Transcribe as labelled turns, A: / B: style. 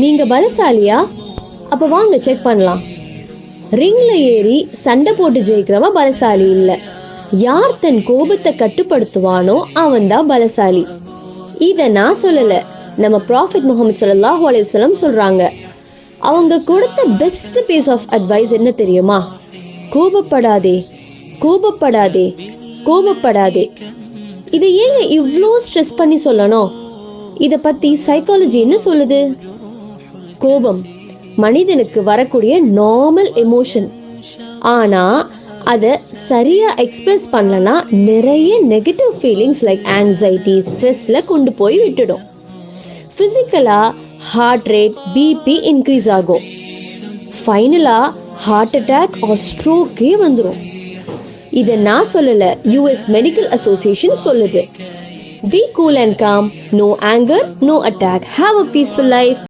A: நீங்க பலசாலியா? அப்ப வாங்க செக் பண்ணலாம். ரிங்ல ஏறி சண்டை போட்டு ஜெயிக்கிறவன் பலசாலி இல்ல. யார் தன் கோபத்தை கட்டுப்படுத்துவானோ அவன் தான் பலசாலி. இத நான் சொல்லல, நம்ம ப்ராஃபெட் முஹம்மது ஸல்லல்லாஹு அலைஹி வஸல்லம் சொல்றாங்க. அவங்க கொடுத்த பெஸ்ட் பீஸ் ஆஃப் அட்வைஸ் என்ன தெரியுமா? கோபப்படாதே, கோபப்படாதே, கோபப்படாதே. இதை ஏங்க இவ்ளோ ஸ்ட்ரெஸ் பண்ணி சொல்லணும்? இத பத்தி சைக்காலஜி என்ன சொல்லுது? கோபம் மனிதனுக்கு வரக்கூடிய நார்மல் எமோஷன். ஆனா அத சரியா எக்ஸ்பிரஸ் பண்ணலனா நிறைய நெகட்டிவ் ஃபீலிங்ஸ் லைக் ஆங்ஸைட்டி, ஸ்ட்ரெஸ்ல கொண்டு போய் விட்டுடும். பிசிக்கலா ஹார்ட் ரேட், பிபி இன்க்ரீஸ் ஆகும். ஃபைனலா ஹார்ட் அட்டாக் ஆர் ஸ்ட்ரோக்கே வந்துடும். இத நான் சொல்லல, யுஎஸ் மெடிக்கல் அசோசியேஷன் சொல்லுது. Be cool and calm, no anger, no attack. Have a peaceful life.